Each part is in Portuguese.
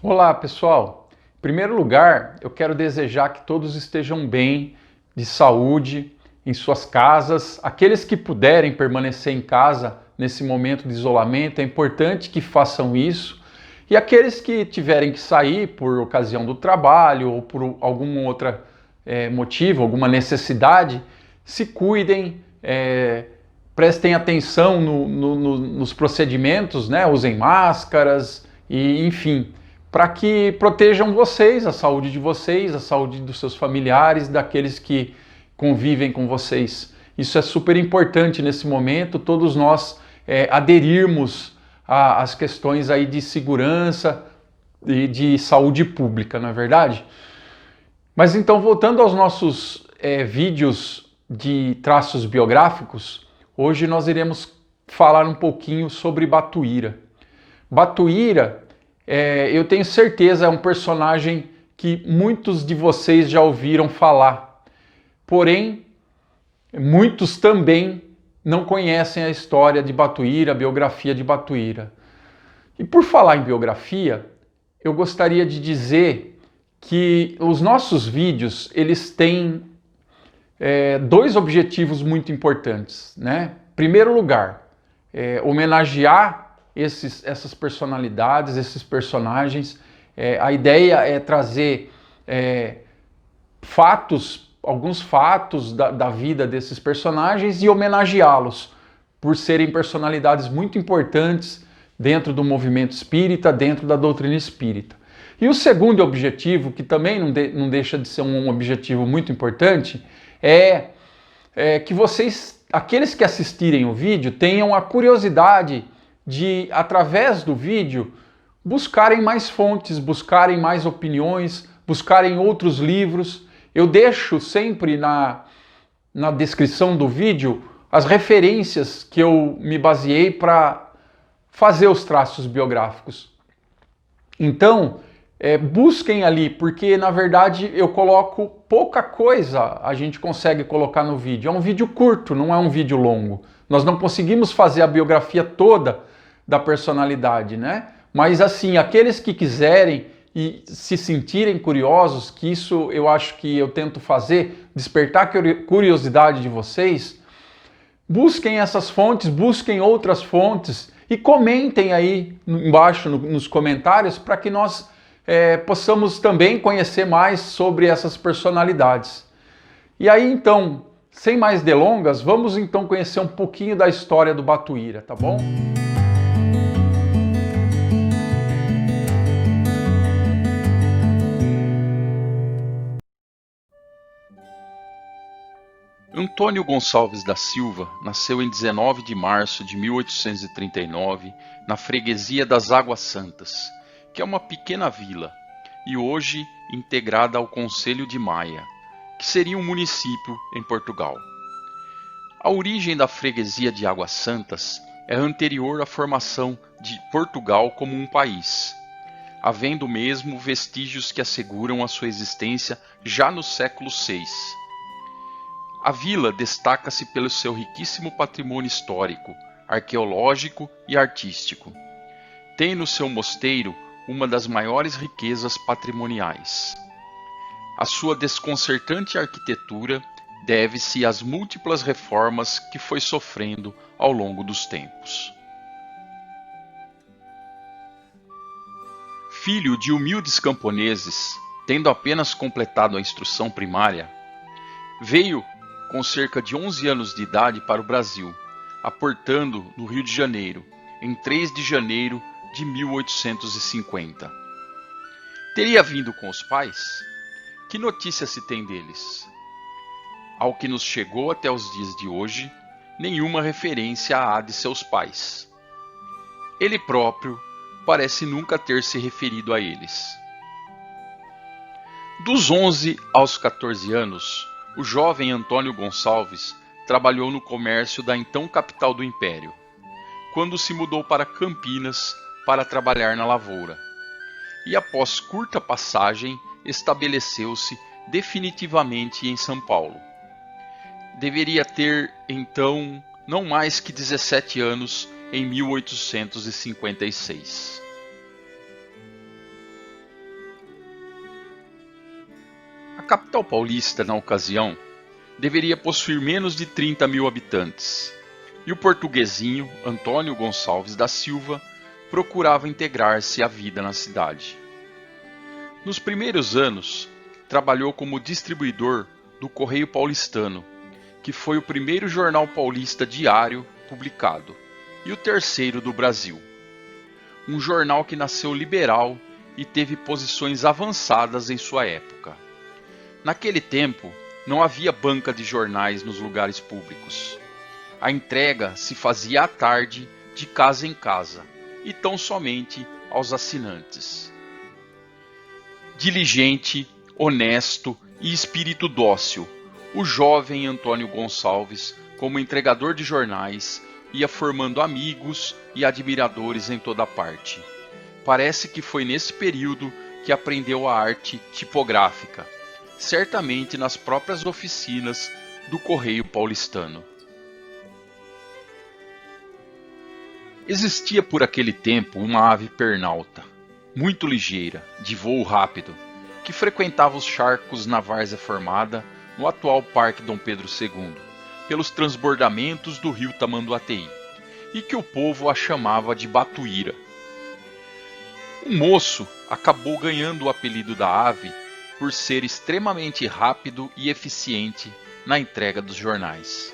Olá, pessoal. Em primeiro lugar, eu quero desejar que todos estejam bem, de saúde, em suas casas. Aqueles que puderem permanecer em casa nesse momento de isolamento, é importante que façam isso. E aqueles que tiverem que sair por ocasião do trabalho ou por algum outro motivo, alguma necessidade, se cuidem, prestem atenção nos procedimentos, né? Usem máscaras e, enfim, para que protejam vocês, a saúde de vocês, a saúde dos seus familiares, daqueles que convivem com vocês. Isso é super importante nesse momento, todos nós aderirmos às questões aí de segurança e de saúde pública, não é verdade? Mas então, voltando aos nossos vídeos de traços biográficos, hoje nós iremos falar um pouquinho sobre Batuíra. Batuíra, eu tenho certeza, é um personagem que muitos de vocês já ouviram falar. Porém, muitos também não conhecem a história de Batuíra, a biografia de Batuíra. E por falar em biografia, eu gostaria de dizer que os nossos vídeos, eles têm dois objetivos muito importantes, né? Em primeiro lugar, homenagear essas personalidades, esses personagens. A ideia é trazer alguns fatos da vida desses personagens e homenageá-los por serem personalidades muito importantes dentro do movimento espírita, dentro da doutrina espírita. E o segundo objetivo, que também não deixa de ser um objetivo muito importante, é que vocês, aqueles que assistirem o vídeo, tenham a curiosidade de, através do vídeo, buscarem mais fontes, buscarem mais opiniões, buscarem outros livros. Eu deixo sempre na descrição do vídeo as referências que eu me baseei para fazer os traços biográficos. Então, busquem ali, porque na verdade eu coloco pouca coisa, a gente consegue colocar no vídeo. É um vídeo curto, não é um vídeo longo. Nós não conseguimos fazer a biografia toda da personalidade, né? Mas assim, aqueles que quiserem e se sentirem curiosos, que isso eu acho que eu tento fazer, despertar a curiosidade de vocês, busquem essas fontes, busquem outras fontes e comentem aí embaixo nos comentários para que nós possamos também conhecer mais sobre essas personalidades. E aí então, sem mais delongas, vamos então conhecer um pouquinho da história do Batuíra, tá bom? Antônio Gonçalves da Silva nasceu em 19 de março de 1839 na freguesia das Águas Santas, que é uma pequena vila, e hoje integrada ao Concelho de Maia, que seria um município em Portugal. A origem da freguesia de Águas Santas é anterior à formação de Portugal como um país, havendo mesmo vestígios que asseguram a sua existência já no século VI. A vila destaca-se pelo seu riquíssimo patrimônio histórico, arqueológico e artístico. Tem no seu mosteiro uma das maiores riquezas patrimoniais. A sua desconcertante arquitetura deve-se às múltiplas reformas que foi sofrendo ao longo dos tempos. Filho de humildes camponeses, tendo apenas completado a instrução primária, veio com cerca de 11 anos de idade para o Brasil, aportando no Rio de Janeiro, em 3 de janeiro de 1850. Teria vindo com os pais? Que notícia se tem deles? Ao que nos chegou até os dias de hoje, nenhuma referência há de seus pais. Ele próprio parece nunca ter se referido a eles. Dos 11 aos 14 anos, o jovem Antônio Gonçalves trabalhou no comércio da então capital do Império, quando se mudou para Campinas para trabalhar na lavoura. E após curta passagem, estabeleceu-se definitivamente em São Paulo. Deveria ter, então, não mais que 17 anos em 1856. capital paulista, na ocasião, deveria possuir menos de 30 mil habitantes, e o portuguesinho Antônio Gonçalves da Silva procurava integrar-se à vida na cidade. Nos primeiros anos, trabalhou como distribuidor do Correio Paulistano, que foi o primeiro jornal paulista diário publicado e o terceiro do Brasil. Um jornal que nasceu liberal e teve posições avançadas em sua época. Naquele tempo, não havia banca de jornais nos lugares públicos. A entrega se fazia à tarde, de casa em casa, e tão somente aos assinantes. Diligente, honesto e espírito dócil, o jovem Antônio Gonçalves, como entregador de jornais, ia formando amigos e admiradores em toda parte. Parece que foi nesse período que aprendeu a arte tipográfica, certamente nas próprias oficinas do Correio Paulistano. Existia por aquele tempo uma ave pernalta, muito ligeira, de voo rápido, que frequentava os charcos na várzea formada no atual Parque Dom Pedro II, pelos transbordamentos do rio Tamanduateí, e que o povo a chamava de batuíra. Um moço acabou ganhando o apelido da ave por ser extremamente rápido e eficiente na entrega dos jornais.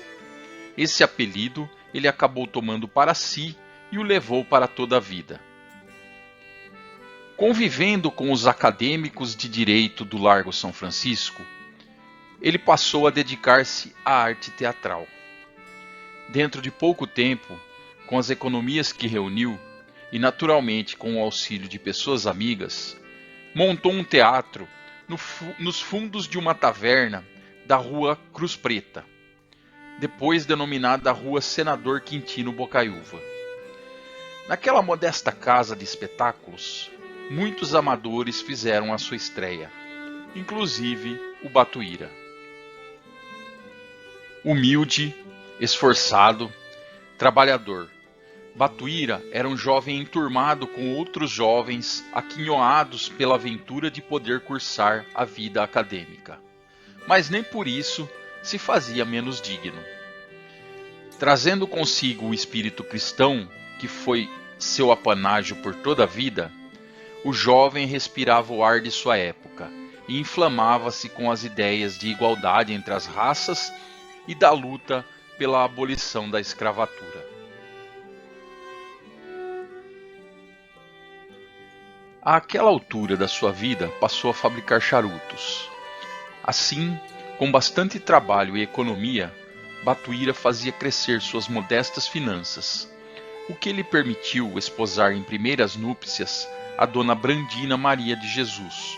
Esse apelido ele acabou tomando para si e o levou para toda a vida. Convivendo com os acadêmicos de direito do Largo São Francisco, ele passou a dedicar-se à arte teatral. Dentro de pouco tempo, com as economias que reuniu, e naturalmente com o auxílio de pessoas amigas, montou um teatro nos fundos de uma taverna da Rua Cruz Preta, depois denominada Rua Senador Quintino Bocaiúva. Naquela modesta casa de espetáculos, muitos amadores fizeram a sua estreia, inclusive o Batuíra. Humilde, esforçado, trabalhador, Batuíra era um jovem enturmado com outros jovens aquinhoados pela aventura de poder cursar a vida acadêmica. Mas nem por isso se fazia menos digno. Trazendo consigo o espírito cristão, que foi seu apanágio por toda a vida, o jovem respirava o ar de sua época e inflamava-se com as ideias de igualdade entre as raças e da luta pela abolição da escravatura. Àquela altura da sua vida, passou a fabricar charutos. Assim, com bastante trabalho e economia, Batuíra fazia crescer suas modestas finanças, o que lhe permitiu esposar em primeiras núpcias a dona Brandina Maria de Jesus,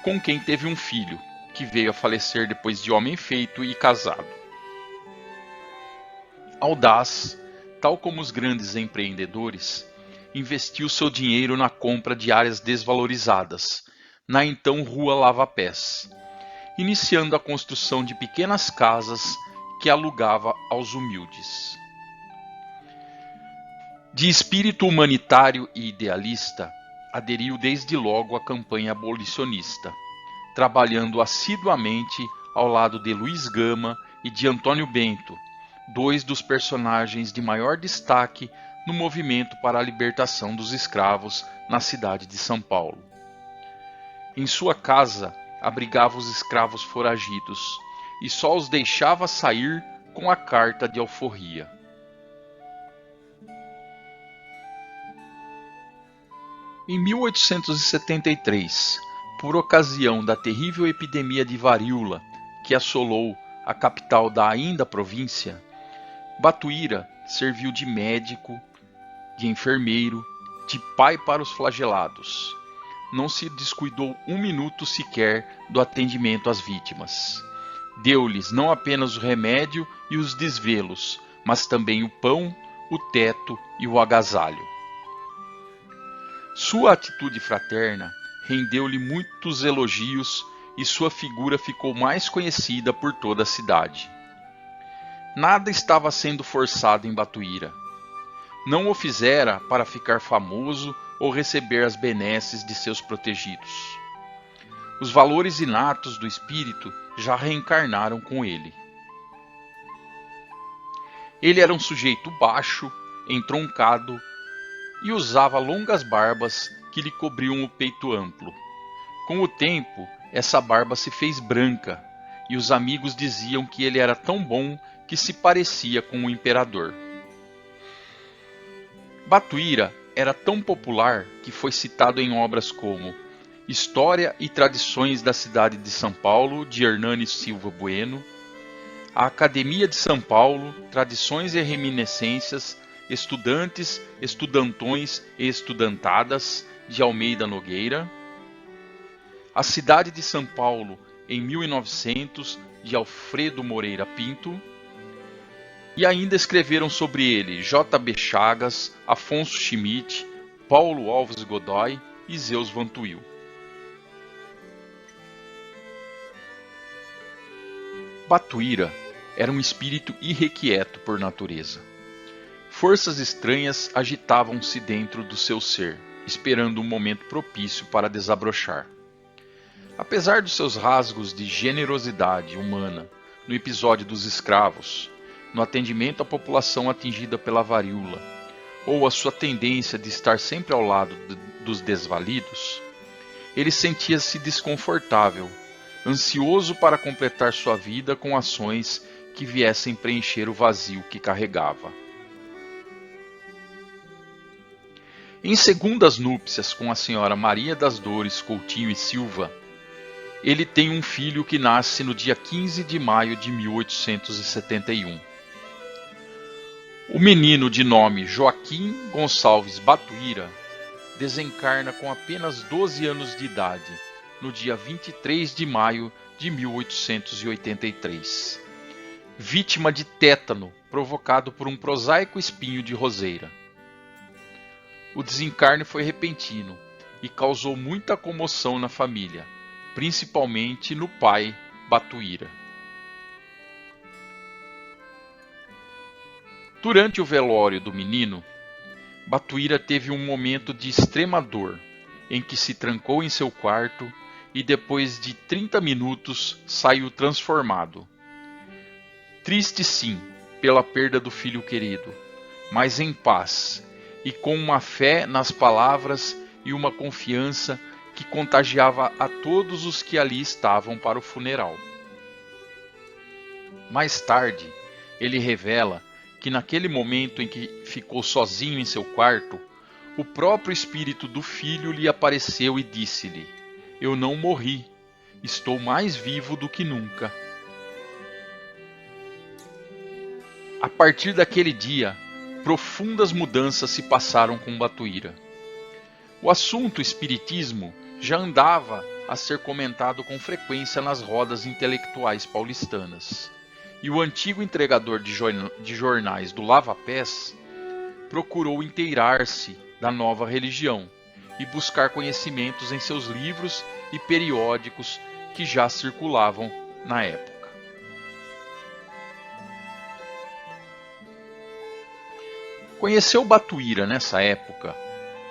com quem teve um filho, que veio a falecer depois de homem feito e casado. Audaz, tal como os grandes empreendedores, investiu seu dinheiro na compra de áreas desvalorizadas, na então Rua Lava Pés, iniciando a construção de pequenas casas que alugava aos humildes. De espírito humanitário e idealista, aderiu desde logo à campanha abolicionista, trabalhando assiduamente ao lado de Luiz Gama e de Antônio Bento, dois dos personagens de maior destaque no movimento para a libertação dos escravos na cidade de São Paulo. Em sua casa, abrigava os escravos foragidos e só os deixava sair com a carta de alforria. Em 1873, por ocasião da terrível epidemia de varíola que assolou a capital da ainda província, Batuíra serviu de médico, de enfermeiro, de pai para os flagelados. Não se descuidou um minuto sequer do atendimento às vítimas. Deu-lhes não apenas o remédio e os desvelos, mas também o pão, o teto e o agasalho. Sua atitude fraterna rendeu-lhe muitos elogios e sua figura ficou mais conhecida por toda a cidade. Nada estava sendo forçado em Batuíra. Não o fizera para ficar famoso ou receber as benesses de seus protegidos. Os valores inatos do espírito já reencarnaram com ele. Ele era um sujeito baixo, entroncado e usava longas barbas que lhe cobriam o peito amplo. Com o tempo, essa barba se fez branca e os amigos diziam que ele era tão bom que se parecia com o imperador. Batuíra era tão popular que foi citado em obras como História e Tradições da Cidade de São Paulo, de Hernani Silva Bueno, a Academia de São Paulo, Tradições e Reminiscências, Estudantes, Estudantões e Estudantadas, de Almeida Nogueira, A Cidade de São Paulo, em 1900, de Alfredo Moreira Pinto, e ainda escreveram sobre ele J.B. Chagas, Afonso Schmidt, Paulo Alves Godoy e Zeus Vantuil. Batuíra era um espírito irrequieto por natureza. Forças estranhas agitavam-se dentro do seu ser, esperando um momento propício para desabrochar. Apesar dos seus rasgos de generosidade humana no episódio dos escravos, no atendimento à população atingida pela varíola, ou a sua tendência de estar sempre ao lado dos desvalidos, ele sentia-se desconfortável, ansioso para completar sua vida com ações que viessem preencher o vazio que carregava. Em segundas núpcias com a senhora Maria das Dores Coutinho e Silva, ele tem um filho que nasce no dia 15 de maio de 1871. O menino de nome Joaquim Gonçalves Batuíra desencarna com apenas 12 anos de idade, no dia 23 de maio de 1883, vítima de tétano provocado por um prosaico espinho de roseira. O desencarne foi repentino e causou muita comoção na família, principalmente no pai Batuíra. Durante o velório do menino, Batuíra teve um momento de extrema dor, em que se trancou em seu quarto e depois de 30 minutos saiu transformado. Triste sim, pela perda do filho querido, mas em paz e com uma fé nas palavras e uma confiança que contagiava a todos os que ali estavam para o funeral. Mais tarde, ele revela que naquele momento em que ficou sozinho em seu quarto, o próprio espírito do filho lhe apareceu e disse-lhe: "Eu não morri, estou mais vivo do que nunca." A partir daquele dia, profundas mudanças se passaram com Batuíra. O assunto espiritismo já andava a ser comentado com frequência nas rodas intelectuais paulistanas, e o antigo entregador de jornais do Lava Pés procurou inteirar-se da nova religião e buscar conhecimentos em seus livros e periódicos que já circulavam na época. Conheceu Batuíra nessa época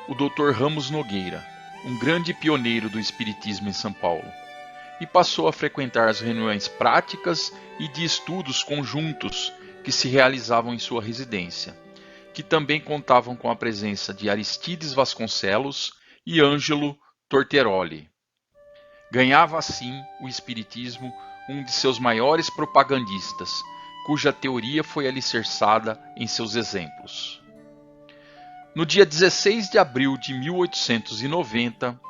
o Dr. Ramos Nogueira, um grande pioneiro do espiritismo em São Paulo, e passou a frequentar as reuniões práticas e de estudos conjuntos que se realizavam em sua residência, que também contavam com a presença de Aristides Vasconcelos e Ângelo Torteroli. Ganhava assim o espiritismo um de seus maiores propagandistas, cuja teoria foi alicerçada em seus exemplos. No dia 16 de abril de 1890,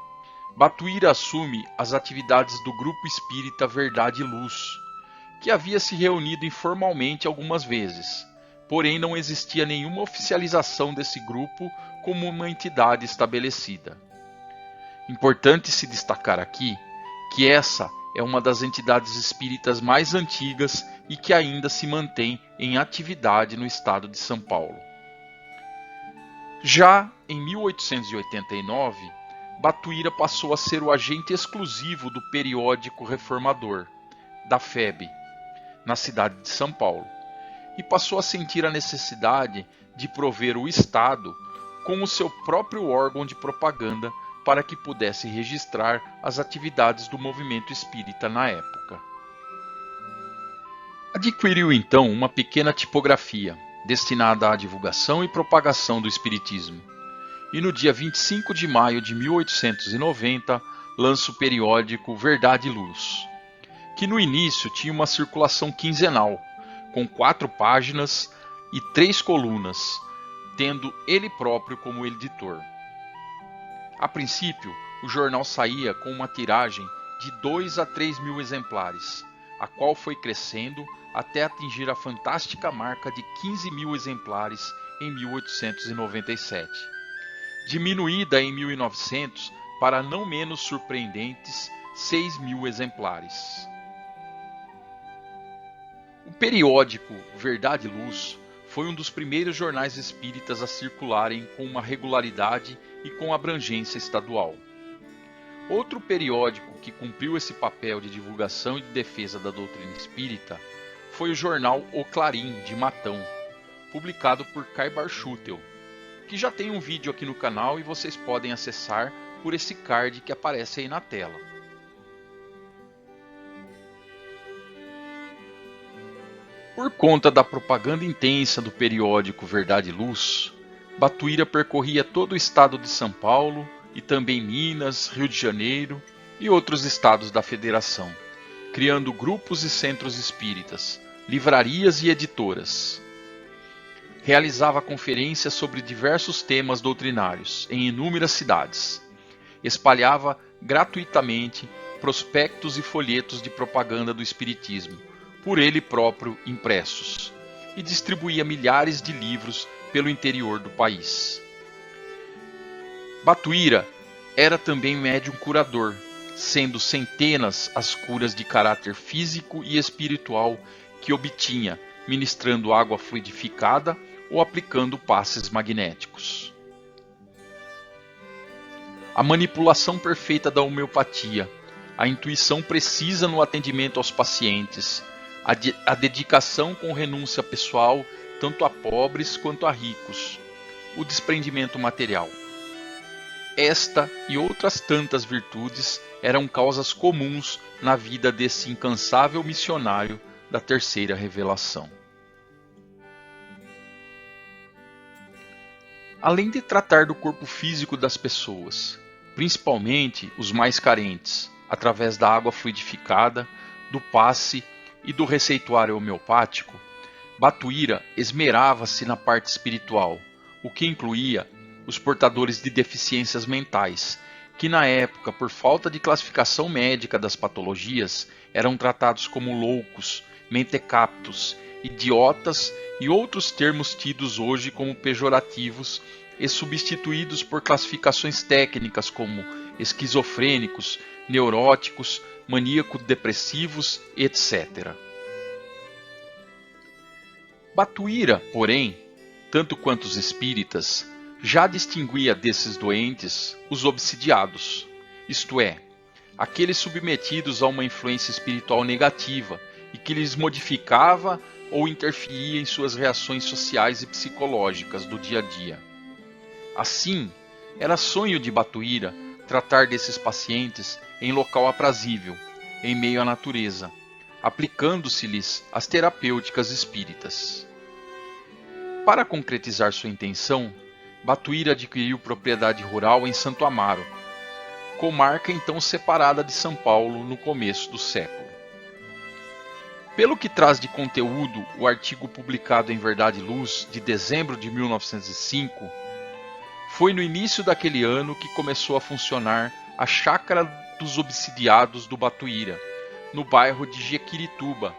Batuíra assume as atividades do Grupo Espírita Verdade e Luz, que havia se reunido informalmente algumas vezes, porém não existia nenhuma oficialização desse grupo como uma entidade estabelecida. Importante se destacar aqui que essa é uma das entidades espíritas mais antigas e que ainda se mantém em atividade no estado de São Paulo. Já em 1889, Batuíra passou a ser o agente exclusivo do periódico Reformador, da FEB, na cidade de São Paulo, e passou a sentir a necessidade de prover o Estado com o seu próprio órgão de propaganda para que pudesse registrar as atividades do movimento espírita na época. Adquiriu então uma pequena tipografia, destinada à divulgação e propagação do espiritismo, e no dia 25 de maio de 1890 lança o periódico Verdade e Luz, que no início tinha uma circulação quinzenal, com 4 páginas e 3 colunas, tendo ele próprio como editor. A princípio, o jornal saía com uma tiragem de 2 a 3 mil exemplares, a qual foi crescendo até atingir a fantástica marca de 15 mil exemplares em 1897, diminuída em 1900 para não menos surpreendentes 6 mil exemplares. O periódico Verdade e Luz foi um dos primeiros jornais espíritas a circularem com uma regularidade e com abrangência estadual. Outro periódico que cumpriu esse papel de divulgação e de defesa da doutrina espírita foi o jornal O Clarim, de Matão, publicado por Caibar Schutel, que já tem um vídeo aqui no canal e vocês podem acessar por esse card que aparece aí na tela. Por conta da propaganda intensa do periódico Verdade e Luz, Batuíra percorria todo o estado de São Paulo e também Minas, Rio de Janeiro e outros estados da federação, criando grupos e centros espíritas, livrarias e editoras. Realizava conferências sobre diversos temas doutrinários em inúmeras cidades. Espalhava gratuitamente prospectos e folhetos de propaganda do espiritismo, por ele próprio impressos, e distribuía milhares de livros pelo interior do país. Batuíra era também médium curador, sendo centenas as curas de caráter físico e espiritual que obtinha, ministrando água fluidificada ou aplicando passes magnéticos. A manipulação perfeita da homeopatia, a intuição precisa no atendimento aos pacientes, a dedicação com renúncia pessoal tanto a pobres quanto a ricos, o desprendimento material. Esta e outras tantas virtudes eram causas comuns na vida desse incansável missionário da terceira revelação. Além de tratar do corpo físico das pessoas, principalmente os mais carentes, através da água fluidificada, do passe e do receituário homeopático, Batuíra esmerava-se na parte espiritual, o que incluía os portadores de deficiências mentais, que na época, por falta de classificação médica das patologias, eram tratados como loucos, mentecaptos, idiotas e outros termos tidos hoje como pejorativos e substituídos por classificações técnicas como esquizofrênicos, neuróticos, maníaco-depressivos, etc. Batuíra, porém, tanto quanto os espíritas, já distinguia desses doentes os obsidiados, isto é, aqueles submetidos a uma influência espiritual negativa e que lhes modificava ou interferia em suas reações sociais e psicológicas do dia a dia. Assim, era sonho de Batuíra tratar desses pacientes em local aprazível, em meio à natureza, aplicando-se-lhes as terapêuticas espíritas. Para concretizar sua intenção, Batuíra adquiriu propriedade rural em Santo Amaro, comarca então separada de São Paulo no começo do século. Pelo que traz de conteúdo o artigo publicado em Verdade e Luz de dezembro de 1905, foi no início daquele ano que começou a funcionar a Chácara dos Obsidiados do Batuíra, no bairro de Jequirituba,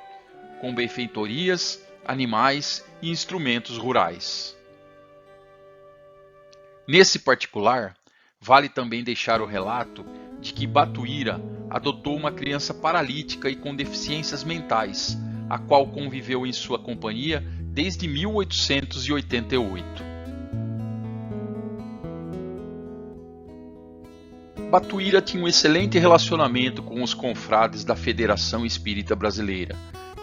com benfeitorias, animais e instrumentos rurais. Nesse particular, vale também deixar o relato de que Batuíra adotou uma criança paralítica e com deficiências mentais, a qual conviveu em sua companhia desde 1888. Batuíra tinha um excelente relacionamento com os confrades da Federação Espírita Brasileira,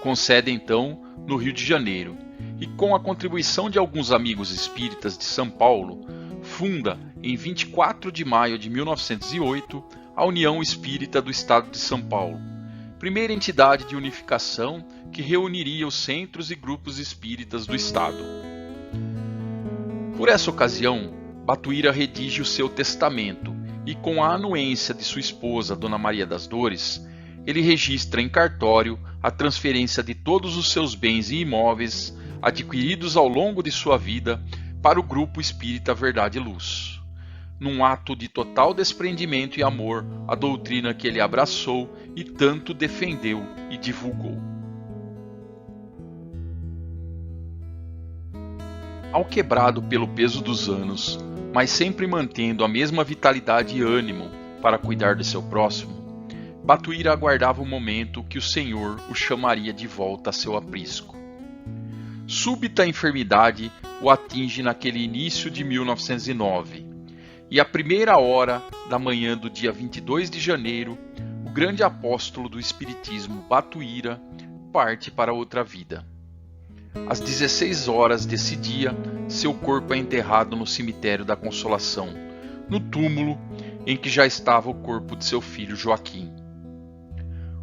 com sede então no Rio de Janeiro, e com a contribuição de alguns amigos espíritas de São Paulo, funda em 24 de maio de 1908, a União Espírita do Estado de São Paulo, primeira entidade de unificação que reuniria os centros e grupos espíritas do Estado. Por essa ocasião, Batuíra redige o seu testamento e, com a anuência de sua esposa, Dona Maria das Dores, ele registra em cartório a transferência de todos os seus bens e imóveis adquiridos ao longo de sua vida para o Grupo Espírita Verdade e Luz, num ato de total desprendimento e amor à doutrina que ele abraçou e tanto defendeu e divulgou. Ao quebrado pelo peso dos anos, mas sempre mantendo a mesma vitalidade e ânimo para cuidar de seu próximo, Batuíra aguardava o momento que o Senhor o chamaria de volta a seu aprisco. Súbita enfermidade o atinge naquele início de 1909, e à primeira hora da manhã do dia 22 de janeiro, o grande apóstolo do Espiritismo, Batuíra, parte para outra vida. Às 16 horas desse dia, seu corpo é enterrado no cemitério da Consolação, no túmulo em que já estava o corpo de seu filho Joaquim.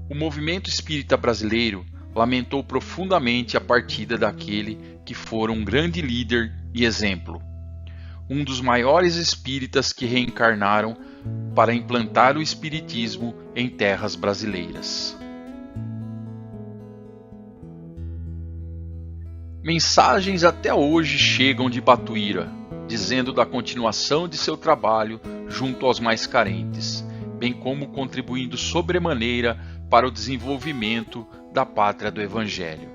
O movimento espírita brasileiro lamentou profundamente a partida daquele que fora um grande líder e exemplo, um dos maiores espíritas que reencarnaram para implantar o espiritismo em terras brasileiras. Mensagens até hoje chegam de Batuíra, dizendo da continuação de seu trabalho junto aos mais carentes, bem como contribuindo sobremaneira para o desenvolvimento da pátria do Evangelho.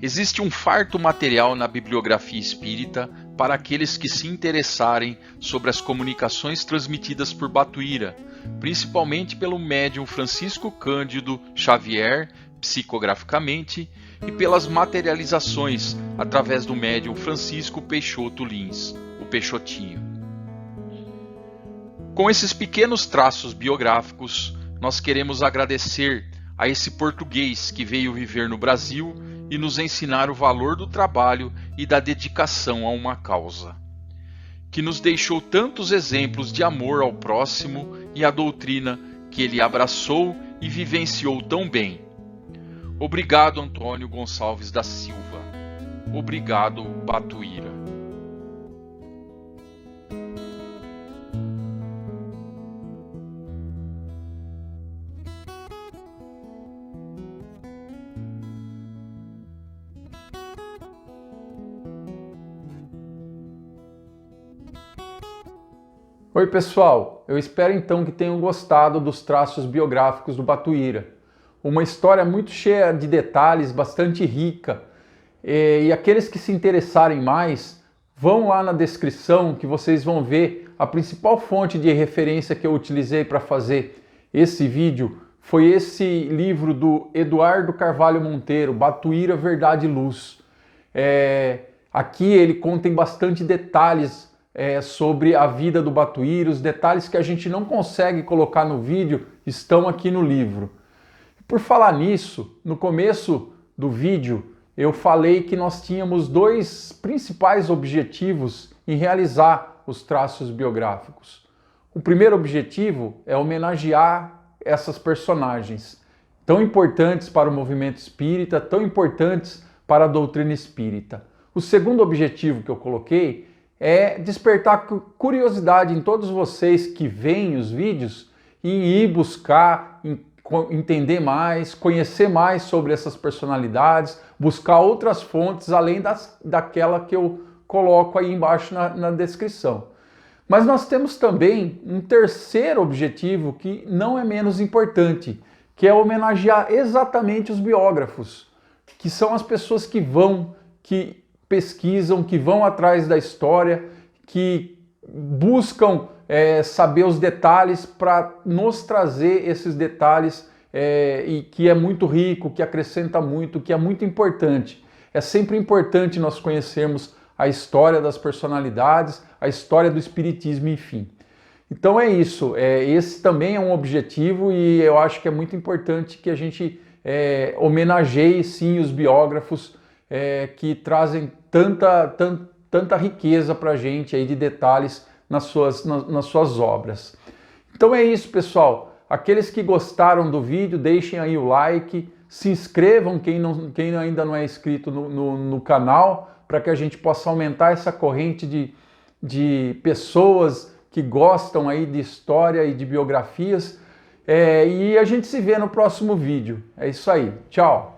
Existe um farto material na bibliografia espírita para aqueles que se interessarem sobre as comunicações transmitidas por Batuíra, principalmente pelo médium Francisco Cândido Xavier, psicograficamente, e pelas materializações através do médium Francisco Peixoto Lins, o Peixotinho. Com esses pequenos traços biográficos, nós queremos agradecer a esse português que veio viver no Brasil e nos ensinar o valor do trabalho e da dedicação a uma causa, que nos deixou tantos exemplos de amor ao próximo e à doutrina que ele abraçou e vivenciou tão bem. Obrigado, Antônio Gonçalves da Silva. Obrigado, Batuíra. Oi pessoal, eu espero então que tenham gostado dos traços biográficos do Batuíra. Uma história muito cheia de detalhes, bastante rica. E aqueles que se interessarem mais, vão lá na descrição que vocês vão ver a principal fonte de referência que eu utilizei para fazer esse vídeo. Foi esse livro do Eduardo Carvalho Monteiro, Batuíra, Verdade e Luz. Aqui ele contém bastante detalhes sobre a vida do Batuíra, os detalhes que a gente não consegue colocar no vídeo estão aqui no livro. Por falar nisso, no começo do vídeo eu falei que nós tínhamos dois principais objetivos em realizar os traços biográficos. O primeiro objetivo é homenagear essas personagens tão importantes para o movimento espírita, tão importantes para a doutrina espírita. O segundo objetivo que eu coloquei é despertar curiosidade em todos vocês que veem os vídeos em ir buscar, entender mais, conhecer mais sobre essas personalidades, buscar outras fontes além daquela que eu coloco aí embaixo na descrição. Mas nós temos também um terceiro objetivo que não é menos importante, que é homenagear exatamente os biógrafos, que são as pessoas que pesquisam, que vão atrás da história, que buscam saber os detalhes para nos trazer esses detalhes e que é muito rico, que acrescenta muito, que é muito importante. É sempre importante nós conhecermos a história das personalidades, a história do espiritismo, enfim. Então é isso, esse também é um objetivo e eu acho que é muito importante que a gente homenageie sim os biógrafos que trazem tanta riqueza para a gente aí de detalhes nas suas obras. Então é isso, pessoal. Aqueles que gostaram do vídeo, deixem aí o like, se inscrevam quem ainda não é inscrito no canal, para que a gente possa aumentar essa corrente de pessoas que gostam aí de história e de biografias. E a gente se vê no próximo vídeo. É isso aí. Tchau!